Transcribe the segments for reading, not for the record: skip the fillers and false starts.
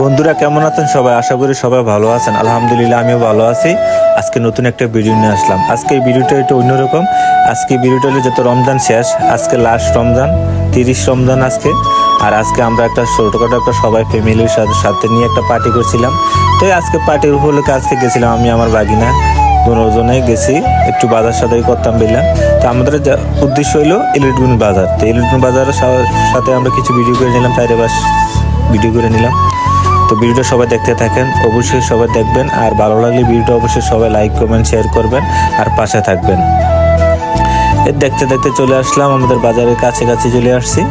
বন্ধুরা কেমন আছেন সবাই? আশা করি সবাই ভালো আছেন। আলহামদুলিল্লাহ আমিও ভালো আছি। আজকে নতুন একটা ভিডিও নিয়ে আসলাম। আজকে এই ভিডিওটা একটু অন্যরকম। আজকে ভিডিওটা হলো যত রমজান শেষ, আজকে লাস্ট রমজান, 30 রমজান আজকে। আর আজকে আমরা একটা ছোটখাটো একটা সবাই ফ্যামিলির সাথে নিয়ে একটা পার্টি করছিলাম। তো আজকে পার্টির উপলক্ষে আজকে গেছিলাম আমি আমার বাগিনা দুজনে গেছি, একটু বাজার সাদাই করতাম বললাম। তো আমাদের উদ্দেশ্য হলো ইলেকট্রনিক বাজার। তো ইলেকট্রনিক বাজারের সাথে আমরা কিছু ভিডিও করে নিলাম, তাই বাস ভিডিও করে নিলাম। তো ভিডিওটা সবাই দেখতে থাকেন, অবশ্যই সবাই দেখবেন। আর ভালো লাগলে ভিডিওটা অবশ্যই সবাই লাইক কমেন্ট শেয়ার করবেন আর পাশে থাকবেন। এর দেখতে দেখতে চলে আসলাম আমাদের বাজারের কাছে চলে আসছি।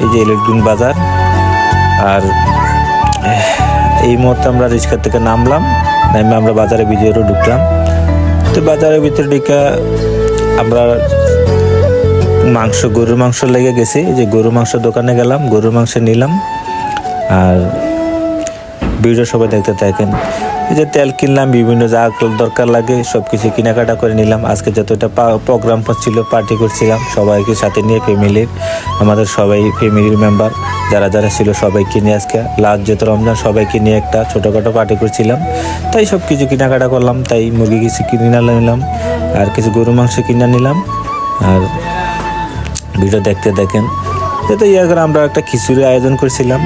এই যে ইলেকট্রনিক বাজার। আর এই মুহূর্তে আমরা রিক্সা থেকে নামে আমরা বাজারের ভিতরে ঢুকলাম। তো বাজারের ভিতরে ঢুকে আমরা গরুর মাংস লেগে গেছি। এই যে গরুর মাংস দোকানে গেলাম, গরুর মাংস নিলাম। আর ভিডিও সবাই দেখতে থাকেন। এই যে তেল কিনলাম, বিভিন্ন যা দরকার লাগে সব কিছু কেনাকাটা করে নিলাম। আজকে যত একটা প্রোগ্রাম ছিল, পার্টি করছিলাম সবাইকে সাথে নিয়ে, ফ্যামিলির আমাদের সবাই ফ্যামিলির মেম্বার যারা যারা ছিল সবাইকে নিয়ে আজকে লাস্ট যত রমজান সবাইকে নিয়ে একটা ছোটোখাটো পার্টি করছিলাম। তাই সব কিছু কেনাকাটা করলাম। তাই মুরগি কিছু কিনে নিলাম আর কিছু গরু মাংস কিনে নিলাম। আর ভিডিও দেখতে দেখেন। তো করে আমরা একটা খিচুড়ি আয়োজন করছিলাম,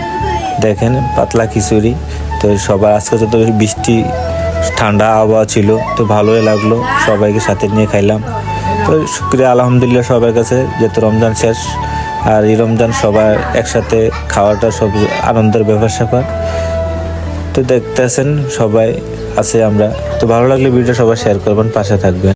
দেখেন পাতলা খিচুড়ি। তো সবাই আজকে তো বৃষ্টি ঠান্ডা আবহাওয়া ছিল, তো ভালোই লাগলো, সবাইকে সাথে নিয়ে খাইলাম। তো শুক্রিয়া আলহামদুলিল্লাহ সবার কাছে যেহেতু রমজান শেষ। আর এই রমজান সবাই একসাথে খাওয়াটা সব আনন্দের ব্যাপার। তো দেখতেছেন সবাই আছে আমরা। তো ভালো লাগলে ভিডিওটা সবাই শেয়ার করবেন, পাশে থাকবেন।